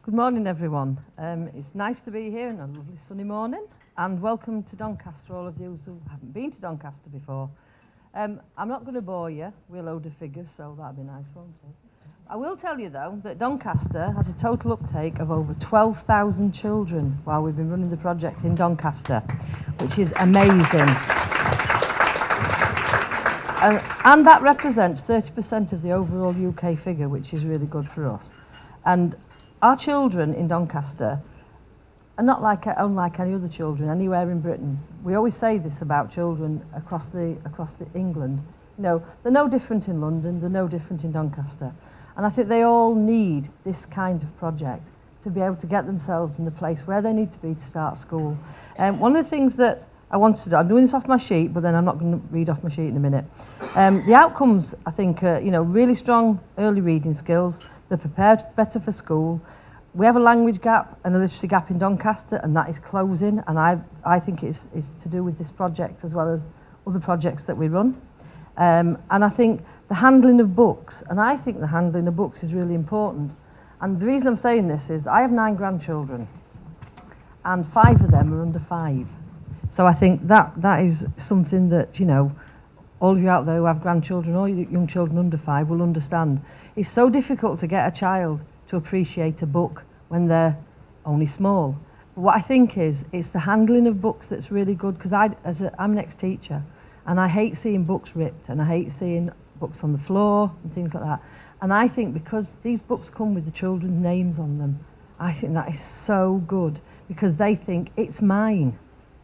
Good morning, everyone. It's nice to be here on a lovely sunny morning, and welcome to Doncaster, all of you who haven't been to Doncaster before. I'm not going to bore you with a load of figures, so that'll be nice, won't it? I will tell you, though, that Doncaster has a total uptake of over 12,000 children while we've been running the project in Doncaster, which is amazing. And that represents 30% of the overall UK figure, which is really good for us. And our children in Doncaster are not unlike any other children anywhere in Britain. We always say this about children across the England. You know, they're no different in London, they're no different in Doncaster. And I think they all need this kind of project to be able to get themselves in the place where they need to be to start school. One of the things that I wanted to do, I'm doing this off my sheet, but then I'm not going to read off my sheet in a minute. The outcomes, I think, are, really strong early reading skills. They're prepared better for school. We have a language gap and a literacy gap in Doncaster, and that is closing. And I think it's to do with this project as well as other projects that we run. And I think the handling of books, and I think the handling of books is really important. And the reason I'm saying this is I have 9 grandchildren, and 5 of them are under 5. So I think that is something that, all of you out there who have grandchildren or young children under 5 will understand. It's so difficult to get a child to appreciate a book when they're only small. But what I think is, it's the handling of books that's really good, because I'm an ex-teacher, and I hate seeing books ripped, and I hate seeing books on the floor and things like that. And I think because these books come with the children's names on them, I think that is so good, because they think it's mine.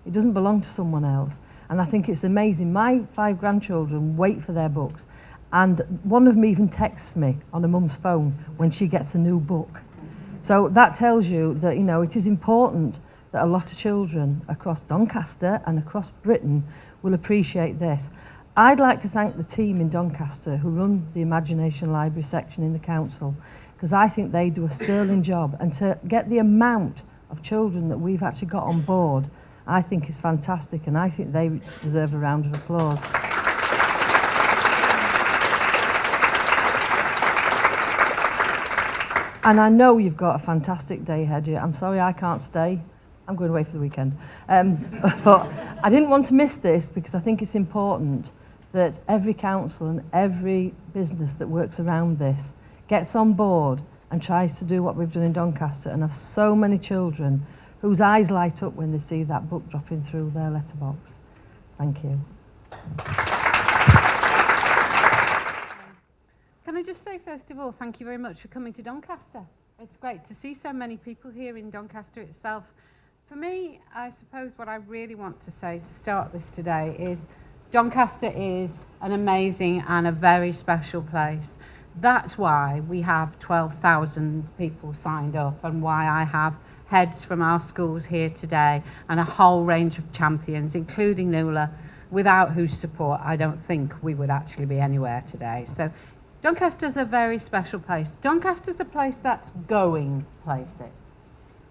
It doesn't belong to someone else. And I think it's amazing. My 5 grandchildren wait for their books. And one of them even texts me on a mum's phone when she gets a new book. So that tells you that, it is important that a lot of children across Doncaster and across Britain will appreciate this. I'd like to thank the team in Doncaster who run the Imagination Library section in the council, because I think they do a sterling job. And to get the amount of children that we've actually got on board, I think is fantastic, and I think they deserve a round of applause. And I know you've got a fantastic day ahead of you. I'm sorry I can't stay. I'm going away for the weekend. But I didn't want to miss this, because I think it's important that every council and every business that works around this gets on board and tries to do what we've done in Doncaster, and have so many children whose eyes light up when they see that book dropping through their letterbox. Thank you. Can I just say, first of all, thank you very much for coming to Doncaster. It's great to see so many people here in Doncaster itself. For me, I suppose what I really want to say to start this today is Doncaster is an amazing and a very special place. That's why we have 12,000 people signed up, and why I have heads from our schools here today and a whole range of champions, including Nuala, without whose support I don't think we would actually be anywhere today. So Doncaster's a very special place. Doncaster's a place that's going places.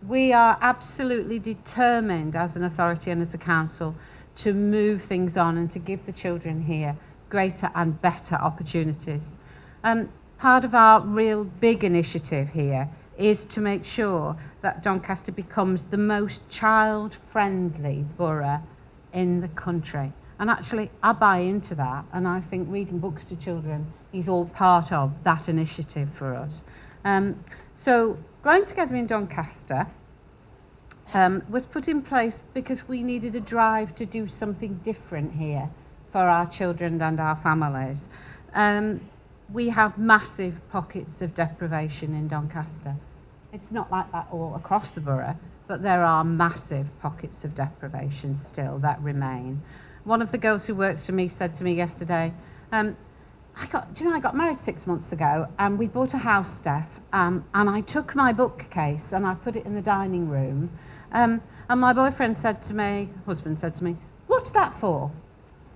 We are absolutely determined as an authority and as a council to move things on and to give the children here greater and better opportunities. Part of our real big initiative here is to make sure that Doncaster becomes the most child-friendly borough in the country. And actually, I buy into that, and I think reading books to children is all part of that initiative for us. So, Growing Together in Doncaster was put in place because we needed a drive to do something different here for our children and our families. We have massive pockets of deprivation in Doncaster. It's not like that all across the borough, but there are massive pockets of deprivation still that remain. One of the girls who works for me said to me yesterday, I got married 6 months ago, and we bought a house, Steph, and I took my bookcase and I put it in the dining room, and my husband said to me, "What's that for?"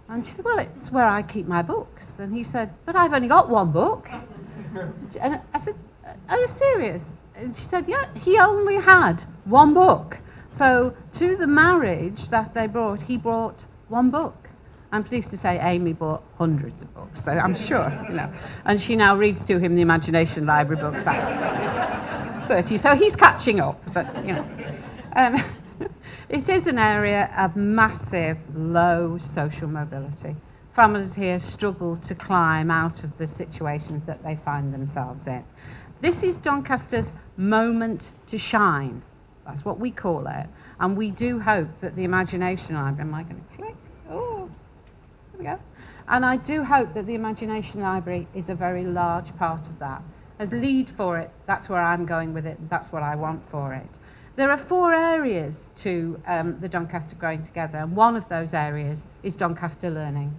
And she said, "Well, it's where I keep my books." And he said, "But I've only got one book." And I said, "Are you serious?" And she said, "Yeah, he only had one book." So to the marriage that they brought, he brought one book. I'm pleased to say Amy bought hundreds of books, so I'm sure, And she now reads to him the Imagination Library books. 30, so he's catching up, but, you know. It is an area of massive low social mobility. Families here struggle to climb out of the situations that they find themselves in. This is Doncaster's moment to shine. That's what we call it. And we do hope that the Imagination Library, am I going to click? Oh, there we go. And I do hope that the Imagination Library is a very large part of that. As lead for it, that's where I'm going with it, and that's what I want for it. There are 4 areas to the Doncaster Growing Together, and one of those areas is Doncaster Learning.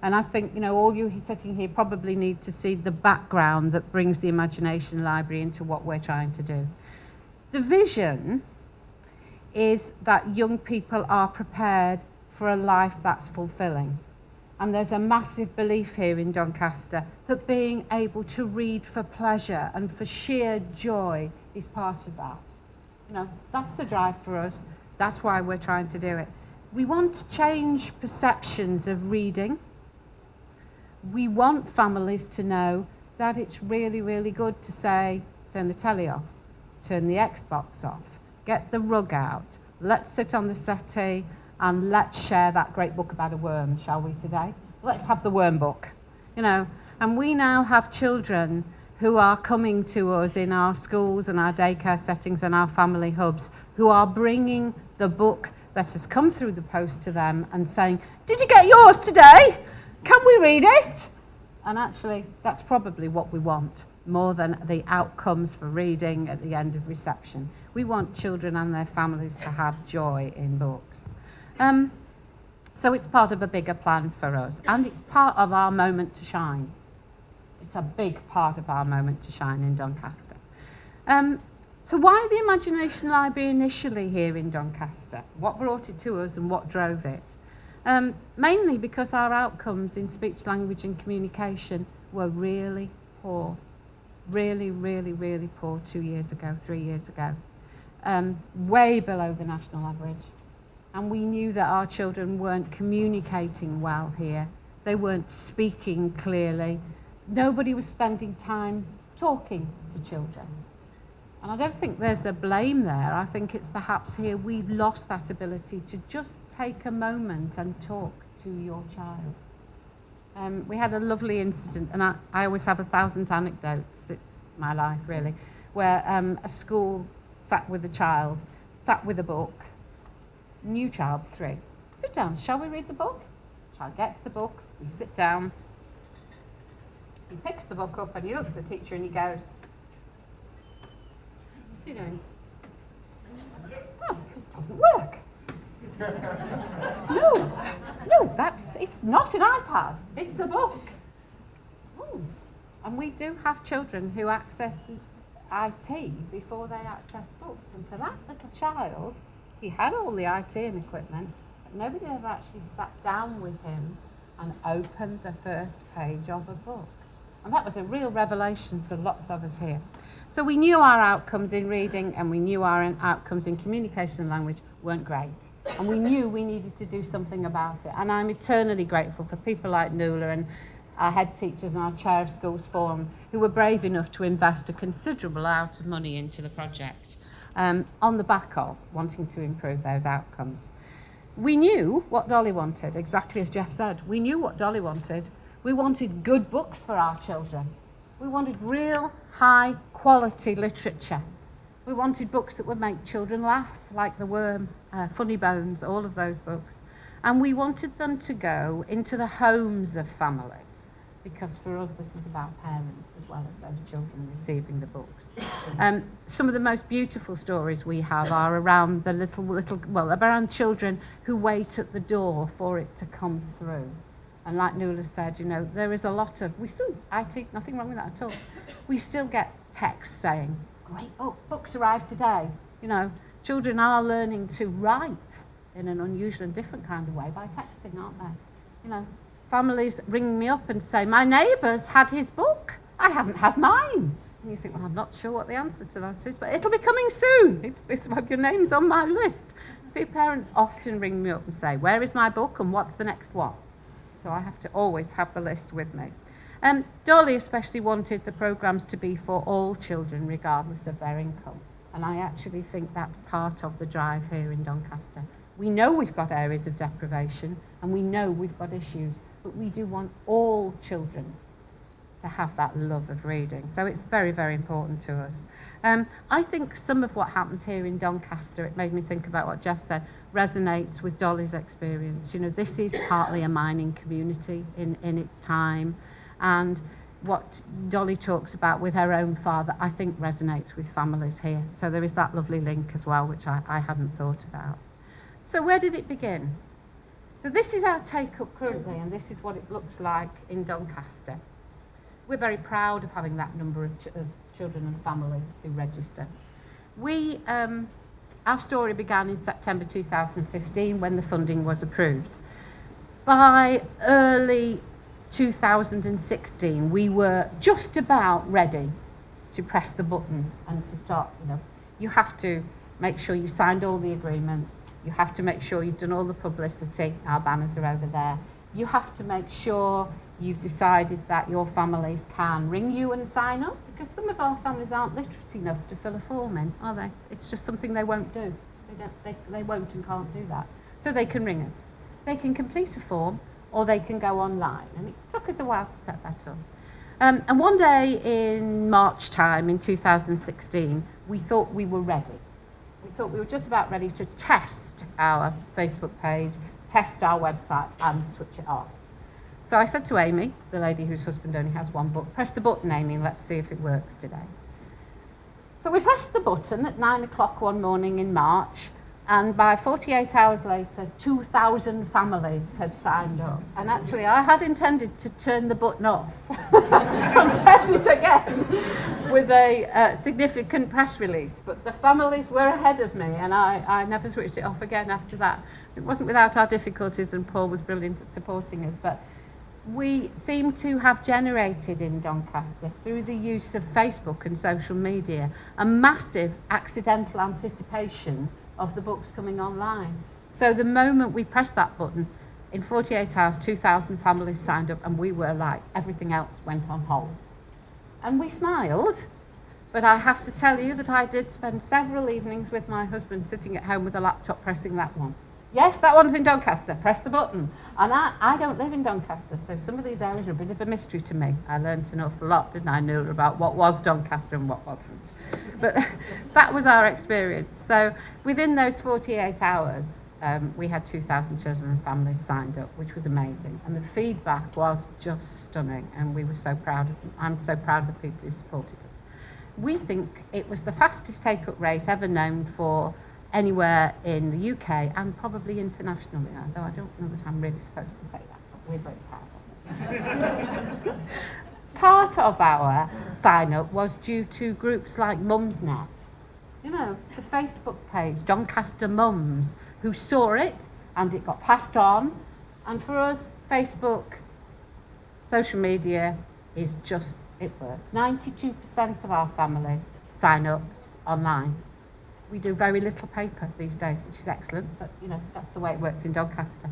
And I think, you know, all you sitting here probably need to see the background that brings the Imagination Library into what we're trying to do. The vision is that young people are prepared for a life that's fulfilling. And there's a massive belief here in Doncaster that being able to read for pleasure and for sheer joy is part of that. You know, that's the drive for us. That's why we're trying to do it. We want to change perceptions of reading. We want families to know that it's really, really good to say, turn the telly off, turn the Xbox off, get the rug out, let's sit on the settee and let's share that great book about a worm, shall we today? Let's have the worm book, you know. And we now have children who are coming to us in our schools and our daycare settings and our family hubs who are bringing the book that has come through the post to them and saying, did you get yours today? Can we read it? And actually, that's probably what we want, more than the outcomes for reading at the end of reception. We want children and their families to have joy in books. So it's part of a bigger plan for us, and it's part of our moment to shine. It's a big part of our moment to shine in Doncaster. So why the Imagination Library initially here in Doncaster? What brought it to us and what drove it? Mainly because our outcomes in speech, language and communication were really poor. Really, really, really poor 2 years ago, 3 years ago. Way below the national average. And we knew that our children weren't communicating well here. They weren't speaking clearly. Nobody was spending time talking to children. And I don't think there's a blame there. I think it's perhaps here we've lost that ability to just take a moment and talk to your child. We had a lovely incident, and I always have 1,000 anecdotes. It's my life, really, where a school sat with a child, sat with a book, new child, 3. Sit down, shall we read the book? Child gets the book, we sit down, he picks the book up and he looks at the teacher and he goes, what's he doing? Oh, it doesn't work. No, it's not an iPad, it's a book. Ooh. And we do have children who access IT before they access books. And to that little child, he had all the IT and equipment, but nobody ever actually sat down with him and opened the first page of a book. And that was a real revelation to lots of us here. So we knew our outcomes in reading and we knew our outcomes in communication and language weren't great. And we knew we needed to do something about it. And I'm eternally grateful for people like Nuala and our head teachers and our chair of schools forum who were brave enough to invest a considerable amount of money into the project on the back of wanting to improve those outcomes. We knew what Dolly wanted, exactly as Jeff said. We knew what Dolly wanted. We wanted good books for our children. We wanted real high quality literature. We wanted books that would make children laugh, like The Worm, Funny Bones, all of those books. And we wanted them to go into the homes of families, because for us this is about parents as well as those children receiving the books. Some of the most beautiful stories we have are around the around children who wait at the door for it to come through. And like Nuala said, you know, there is a lot of, I see nothing wrong with that at all. We still get texts saying, great book, books arrived today. You know, children are learning to write in an unusual and different kind of way by texting, aren't they? You know, families ring me up and say, my neighbour's had his book, I haven't had mine. And you think, well, I'm not sure what the answer to that is, but it'll be coming soon. It's like your name's on my list. Parents often ring me up and say, where is my book and what's the next one? So I have to always have the list with me. Dolly especially wanted the programmes to be for all children, regardless of their income. And I actually think that's part of the drive here in Doncaster. We know we've got areas of deprivation, and we know we've got issues, but we do want all children to have that love of reading. So it's very, very important to us. I think some of what happens here in Doncaster, it made me think about what Jeff said, resonates with Dolly's experience. You know, this is partly a mining community in its time, and what Dolly talks about with her own father, I think resonates with families here. So there is that lovely link as well, which I hadn't thought about. So where did it begin? So this is our take-up currently, and this is what it looks like in Doncaster. We're very proud of having that number of children and families who register. Our story began in September 2015 when the funding was approved. By early 2016, we were just about ready to press the button and to start. You have to make sure you signed all the agreements. You have to make sure you've done all the publicity. Our banners are over there. You have to make sure you've decided that your families can ring you and sign up, because some of our families aren't literate enough to fill a form in, are they? It's just something they won't do. They won't and can't do that. So they can ring us. They can complete a form, or they can go online. And it took us a while to set that up. And one day in March time in 2016, we thought we were ready. We thought we were just about ready to test our Facebook page, test our website, and switch it off. So I said to Amy, the lady whose husband only has one book, press the button, Amy, and let's see if it works today. So we pressed the button at 9 o'clock one morning in March, and by 48 hours later, 2,000 families had signed up. And actually, I had intended to turn the button off and press it again with a significant press release. But the families were ahead of me, and I never switched it off again after that. It wasn't without our difficulties, and Paul was brilliant at supporting us. But we seem to have generated in Doncaster, through the use of Facebook and social media, a massive accidental anticipation of the books coming online. So the moment we pressed that button, in 48 hours, 2,000 families signed up, and we were like, everything else went on hold. And we smiled, but I have to tell you that I did spend several evenings with my husband sitting at home with a laptop pressing that one. Yes, that one's in Doncaster, press the button. And I don't live in Doncaster, so some of these areas are a bit of a mystery to me. I learned an awful lot, didn't I, Neil, about what was Doncaster and what wasn't. But that was our experience. So within those 48 hours, we had 2,000 children and families signed up, which was amazing. And the feedback was just stunning, and we were so proud of them. I'm so proud of the people who supported us. We think it was the fastest take-up rate ever known for anywhere in the UK and probably internationally, although I don't know that I'm really supposed to say that, but we're very proud of it. Part of our sign-up was due to groups like Mumsnet, you know, the Facebook page, Doncaster Mums, who saw it and it got passed on. And for us, Facebook, social media is just, it works. 92% of our families sign up online. We do very little paper these days, which is excellent, but you know, that's the way it works in Doncaster.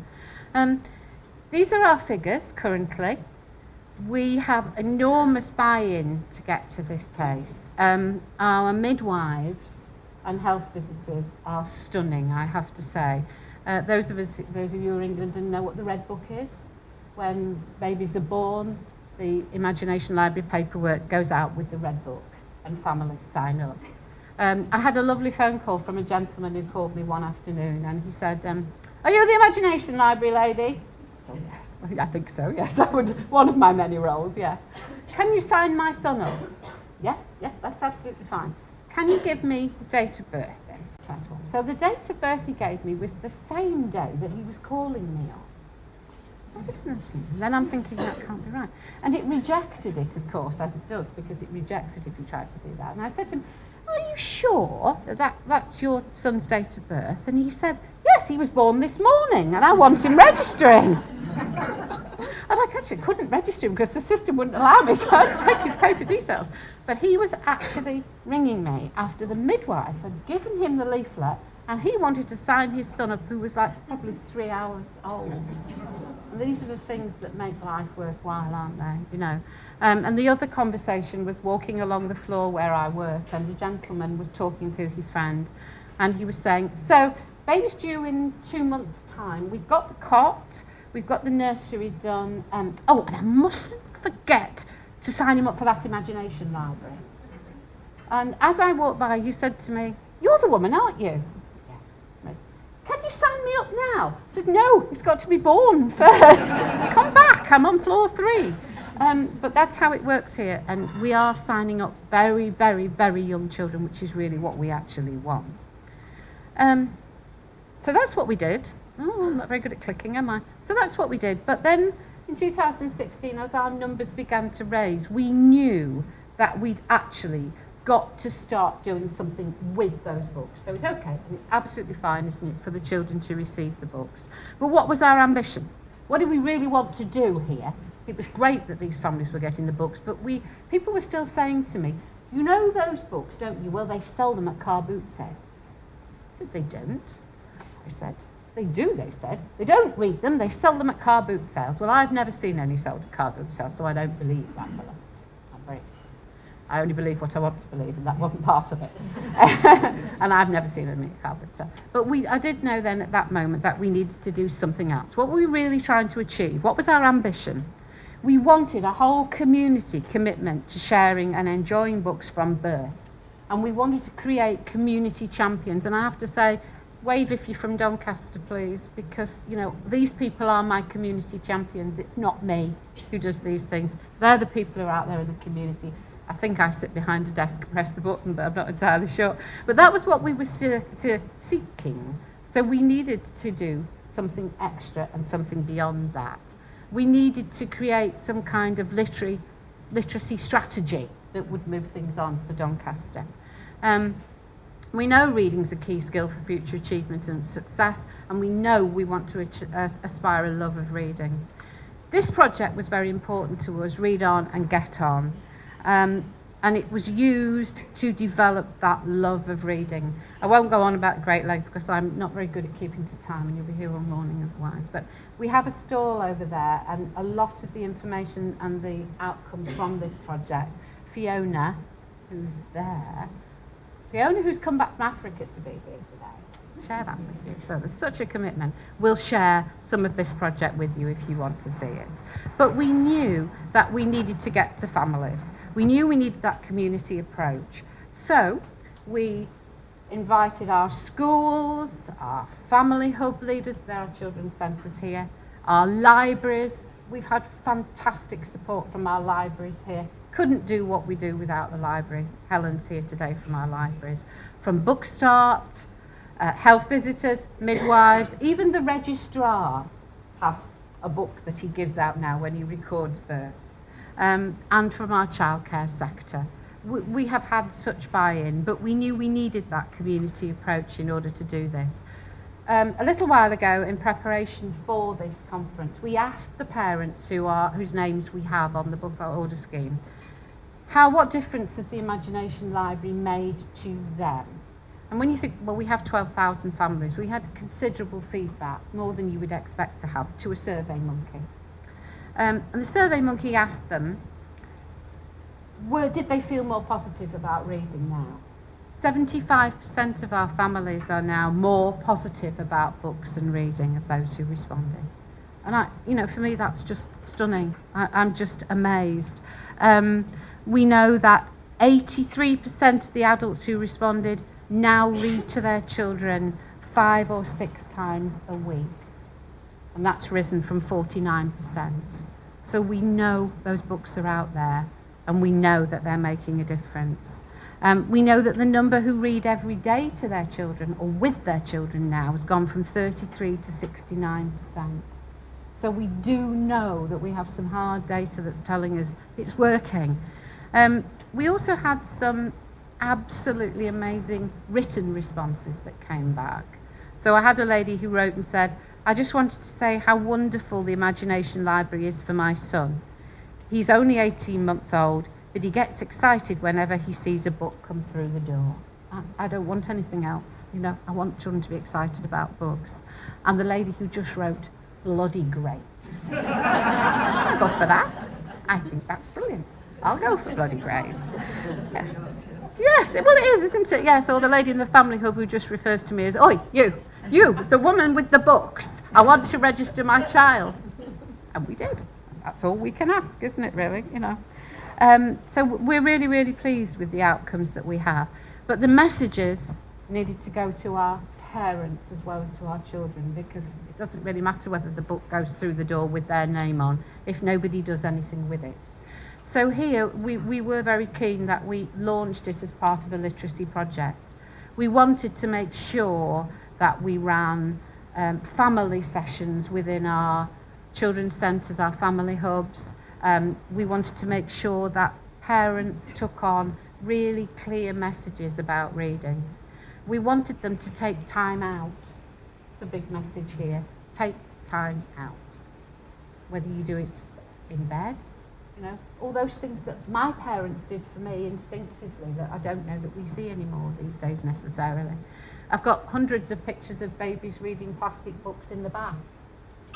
These are our figures currently. We have enormous buy-in to get to this place. Our midwives and health visitors are stunning, I have to say. Those of you who are in England and know what the Red Book is, when babies are born, the Imagination Library paperwork goes out with the Red Book and families sign up. I had a lovely phone call from a gentleman who called me one afternoon, and he said, are you the Imagination Library lady? Oh, yes. I think so, yes. I would, one of my many roles, yes. Can you sign my son up? Yes, that's absolutely fine. Can you give me his date of birth then? So the date of birth he gave me was the same day that he was calling me on. Then I'm thinking that can't be right. And it rejected it, of course, as it does, because it rejects it if you try to do that. And I said to him, are you sure that that's your son's date of birth? And he said, yes, he was born this morning and I want him registering. And I actually couldn't register him because the system wouldn't allow me, so I had to take his paper details. But he was actually ringing me after the midwife had given him the leaflet, and he wanted to sign his son up, who was like probably 3 hours old. And these are the things that make life worthwhile, aren't they? You know. And the other conversation was walking along the floor where I work, and a gentleman was talking to his friend, and he was saying, so baby's due in 2 months' time. We've got the cot, we've got the nursery done, and I mustn't forget to sign him up for that imagination library. And as I walked by, he said to me, you're the woman, aren't you? Yes, it's me. Can you sign me up now? I said, no, he's got to be born first. Come back, I'm on floor 3. But that's how it works here, and we are signing up very, very, very young children, which is really what we actually want. So that's what we did. Oh, I'm not very good at clicking, am I? So that's what we did. But then in 2016, as our numbers began to raise, we knew that we'd actually got to start doing something with those books. So it's okay, and it's absolutely fine, isn't it, for the children to receive the books. But what was our ambition? What did we really want to do here? It was great that these families were getting the books, but people were still saying to me, you know those books, don't you? Well, they sell them at car boot sales. I said, they don't. I said, they do, they said. They don't read them, they sell them at car boot sales. Well, I've never seen any sold at car boot sales, so I don't believe that philosophy. I only believe what I want to believe, and that wasn't part of it. And I've never seen any car boot sales. But I did know then at that moment that we needed to do something else. What were we really trying to achieve? What was our ambition? We wanted a whole community commitment to sharing and enjoying books from birth. And we wanted to create community champions. And I have to say, wave if you're from Doncaster, please, because, you know, these people are my community champions. It's not me who does these things. They're the people who are out there in the community. I think I sit behind a desk and press the button, but I'm not entirely sure. But that was what we were seeking. So we needed to do something extra and something beyond that. We needed to create some kind of literacy strategy that would move things on for Doncaster. We know reading's a key skill for future achievement and success, and we know we want to aspire a love of reading. This project was very important to us, Read On and Get On, and it was used to develop that love of reading. I won't go on about great length because I'm not very good at keeping to time, and you'll be here all morning otherwise. But we have a stall over there, and a lot of the information and the outcomes from this project, Fiona, who's there, Fiona, who's come back from Africa to be here today, share that with you. So there's such a commitment. We'll share some of this project with you if you want to see it. But we knew that we needed to get to families. We knew we needed that community approach. So we invited our schools, our family hub leaders, there are children's centres here, our libraries. We've had fantastic support from our libraries here. Couldn't do what we do without the library. Helen's here today from our libraries. From Bookstart, health visitors, midwives, even the registrar has a book that he gives out now when he records births. And from our childcare sector. We have had such buy-in, but we knew we needed that community approach in order to do this. A little while ago, in preparation for this conference, we asked the parents whose names we have on the book order scheme, what difference has the Imagination Library made to them? And when you think, well, we have 12,000 families, we had considerable feedback, more than you would expect to have, to a survey monkey. And the survey monkey asked them, did they feel more positive about reading now? 75% of our families are now more positive about books and reading of those who responded. And for me, that's just stunning. I'm just amazed. We know that 83% of the adults who responded now read to their children 5 or 6 times a week. And that's risen from 49%. So we know those books are out there, and we know that they're making a difference. We know that the number who read every day to their children, or with their children now, has gone from 33 to 69%. So we do know that we have some hard data that's telling us it's working. We also had some absolutely amazing written responses that came back. So I had a lady who wrote and said, I just wanted to say how wonderful the Imagination Library is for my son. He's only 18 months old, but he gets excited whenever he sees a book come through the door. I don't want anything else, I want children to be excited about books. And the lady who just wrote, bloody great. I'll go for that. I think that's brilliant. I'll go for bloody graves. Yeah. Yes, well it is, isn't it? Yes, or the lady in the family hub who just refers to me as, oi, you, the woman with the books, I want to register my child. And we did. That's all we can ask, isn't it, really? You know. So we're really, really pleased with the outcomes that we have. But the messages needed to go to our parents as well as to our children, because it doesn't really matter whether the book goes through the door with their name on if nobody does anything with it. So here we were very keen that we launched it as part of a literacy project. We wanted to make sure that we ran family sessions within our children's centres, our family hubs. We wanted to make sure that parents took on really clear messages about reading. We wanted them to take time out. It's a big message here. Take time out. Whether you do it in bed, you know, all those things that my parents did for me instinctively that I don't know that we see anymore these days necessarily. I've got hundreds of pictures of babies reading plastic books in the bath.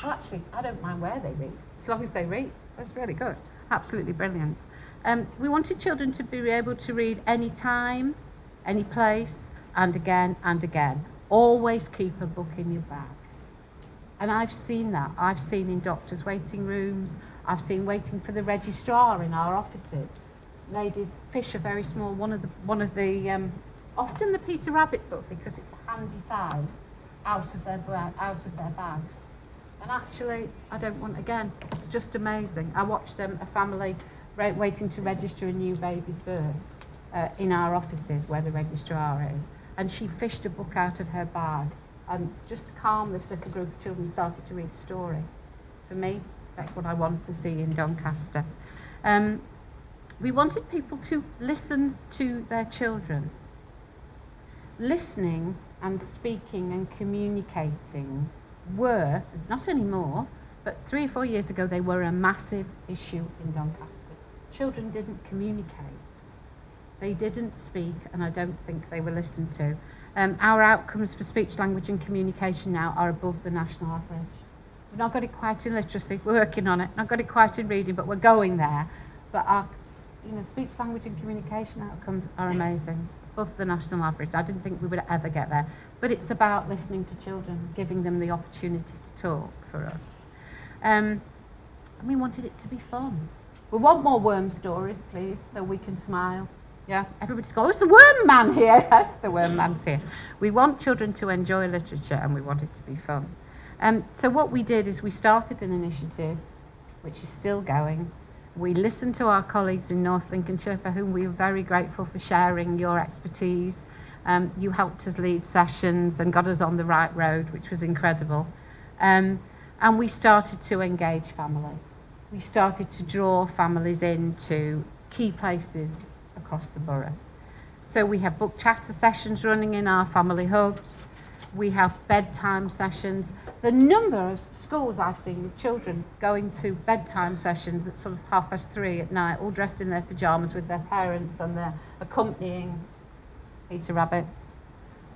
Well, actually, I don't mind where they read, as long as they read. That's really good. Absolutely brilliant. We wanted children to be able to read any time, any place, and again and again. Always keep a book in your bag. And I've seen that. I've seen in doctors' waiting rooms. I've seen waiting for the registrar in our offices. Ladies fish a very small one of the often the Peter Rabbit book, because it's a handy size, out of their bags. And actually, I don't want, again, it's just amazing. I watched a family waiting to register a new baby's birth in our offices where the registrar is. And she fished a book out of her bag and just to calm this little group of children started to read a story. For me, that's what I want to see in Doncaster. We wanted people to listen to their children. Listening and speaking and communicating were, not anymore, but 3 or 4 years ago, they were a massive issue in Doncaster. Children didn't communicate. They didn't speak, and I don't think they were listened to. Our outcomes for speech, language and communication now are above the national average. We've not got it quite in literacy, we're working on it, not got it quite in reading, but we're going there. But our speech, language and communication outcomes are amazing, above the national average. I didn't think we would ever get there. But it's about listening to children, giving them the opportunity to talk for us. And we wanted it to be fun. We want more worm stories, please, so we can smile. Yeah, everybody's going, oh, it's the worm man here. Yes, the worm man's here. We want children to enjoy literature and we want it to be fun. So what we did is we started an initiative, which is still going. We listened to our colleagues in North Lincolnshire, for whom we are very grateful for sharing your expertise. You helped us lead sessions and got us on the right road, which was incredible. And we started to engage families. We started to draw families into key places across the borough. So we have book chatter sessions running in our family hubs. We have bedtime sessions. The number of schools I've seen with children going to bedtime sessions at sort of 3:30 at night, all dressed in their pyjamas with their parents and their accompanying Peter Rabbit,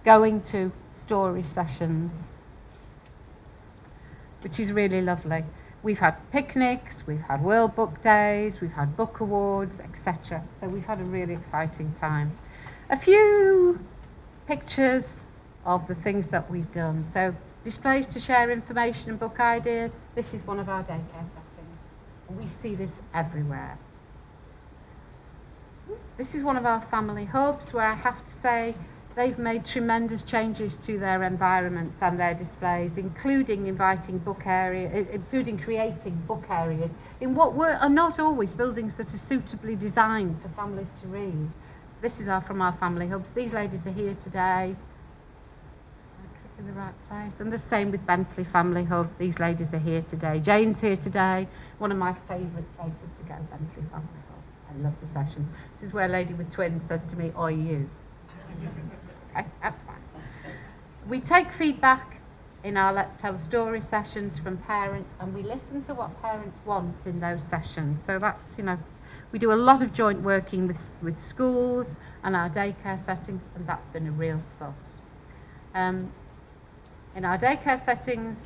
going to story sessions, which is really lovely. We've had picnics, we've had World Book Days, we've had book awards, etc. So we've had a really exciting time. A few pictures of the things that we've done. So displays to share information and book ideas. This is one of our daycare settings. We see this everywhere. This is one of our family hubs where I have to say they've made tremendous changes to their environments and their displays, including creating book areas in what are not always buildings that are suitably designed for families to read. This is from our family hubs. These ladies are here today. I click in the right place. And the same with Bentley Family Hub. These ladies are here today. Jane's here today. One of my favourite places to go, Bentley Family Hub. I love the sessions. This is where a lady with twins says to me, "Oi, you." Okay, that's fine. We take feedback in our Let's Tell a Story sessions from parents, and we listen to what parents want in those sessions. So that's, we do a lot of joint working with schools and our daycare settings, and that's been a real plus. In our daycare settings,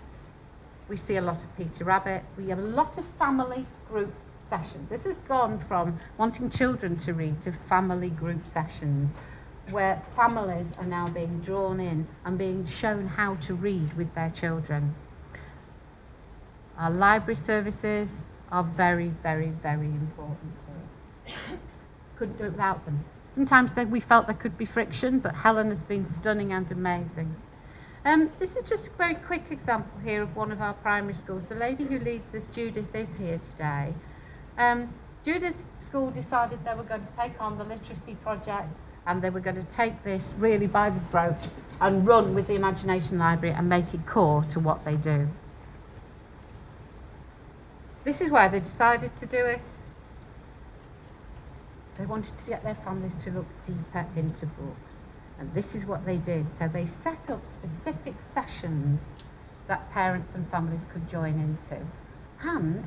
We see a lot of Peter Rabbit. We have a lot of family group sessions. This has gone from wanting children to read to family group sessions, where families are now being drawn in and being shown how to read with their children. Our library services are very, very, very important to us. Couldn't do it without them. Sometimes we felt there could be friction, but Helen has been stunning and amazing. This is just a very quick example here of one of our primary schools. The lady who leads this, Judith, is here today. Judith's school decided they were going to take on the literacy project, and they were going to take this really by the throat and run with the Imagination Library and make it core to what they do. This is why they decided to do it. They wanted to get their families to look deeper into books. And this is what they did. So they set up specific sessions that parents and families could join into. And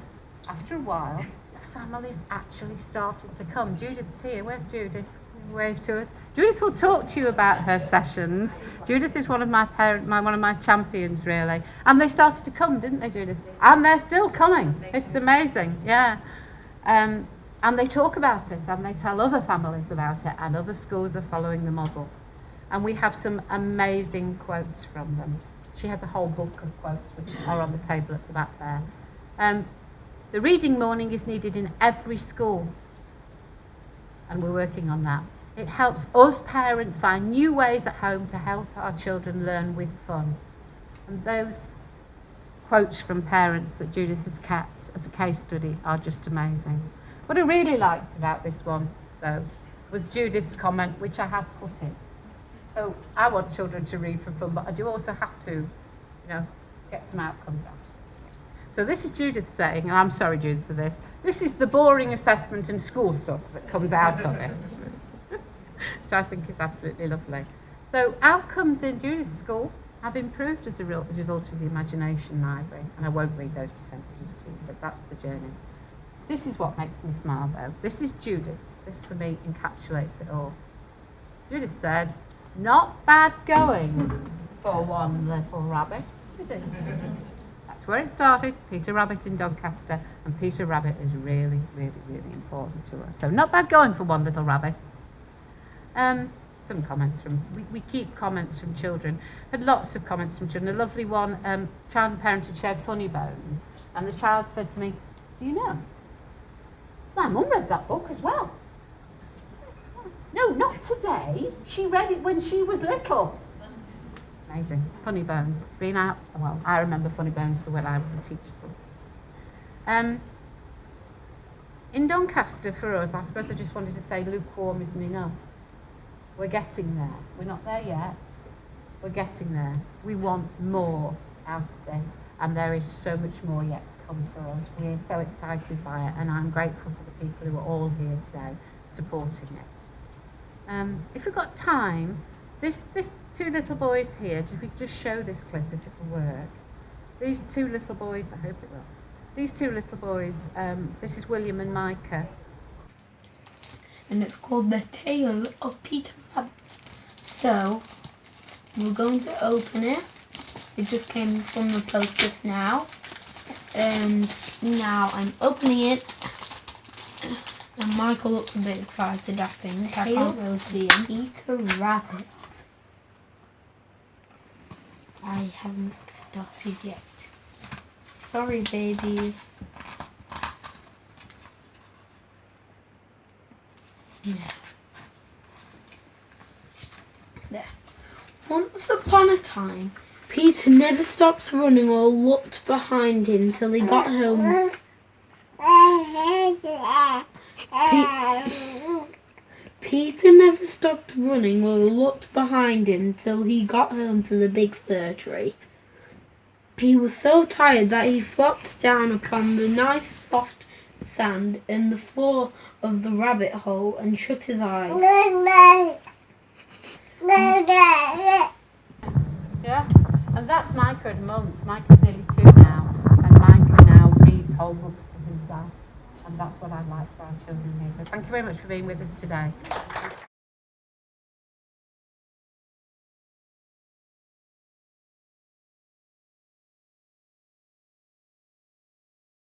after a while, the families actually started to come. Judith's here. Where's Judith? Wave to us. Judith will talk to you about her sessions. Judith is one of my champions, really. And they started to come, didn't they, Judith? And they're still coming. It's amazing, yeah. And they talk about it, and they tell other families about it, and other schools are following the model. And we have some amazing quotes from them. She has a whole book of quotes which are on the table at the back there. The reading morning is needed in every school, and we're working on that. It helps us parents find new ways at home to help our children learn with fun. And those quotes from parents that Judith has kept as a case study are just amazing. What I really liked about this one, though, was Judith's comment, which I have put in. So I want children to read for fun, but I do also have to, get some outcomes out. So this is Judith saying, and I'm sorry, Judith, for this, this is the boring assessment and school stuff that comes out of it, which I think is absolutely lovely. So outcomes in Judith's school have improved as a result of the Imagination Library, and I won't read those percentages to you, but that's the journey. This is what makes me smile, though. This is Judith. This, for me, encapsulates it all. Judith said, "Not bad going for one little rabbit, is it?" That's where it started, Peter Rabbit in Doncaster, and Peter Rabbit is really, really, really important to us. So not bad going for one little rabbit. Some comments from, we keep comments from children. Had lots of comments from children. A lovely one, child and parent had shared Funny Bones, and the child said to me, "Do you know, my mum read that book as well." No, not today. She read it when she was little. Amazing. Funny Bones. It's been out, well, I remember Funny Bones for when I was a teacher. In Doncaster, for us, I suppose I just wanted to say lukewarm isn't enough. We're getting there. We're not there yet. We're getting there. We want more out of this, and there is so much more yet to come for us. We are so excited by it, and I'm grateful for the people who are all here today supporting it. If we've got time, this two little boys here, if we could just show this clip if it will work. These two little boys, I hope it will. These two little boys, this is William and Micah. And it's called The Tale of Peter Rabbit. So, we're going to open it. It just came from the post just now. And now I'm opening it. And Michael looks a bit excited, I think. I can't really see him. Peter Rabbit. I haven't started yet. Sorry, babies. Yeah. There. Once upon a time, Peter never stopped running or looked behind him till he got home. Peter never stopped running or looked behind him till he got home to the big fir tree. He was so tired that he flopped down upon the nice soft sand in the floor of the rabbit hole and shut his eyes. Yeah, and that's Micah at months. Micah's nearly 2 now, and Micah now reads whole books to himself, and that's what I'd like for our children here. So thank you very much for being with us today.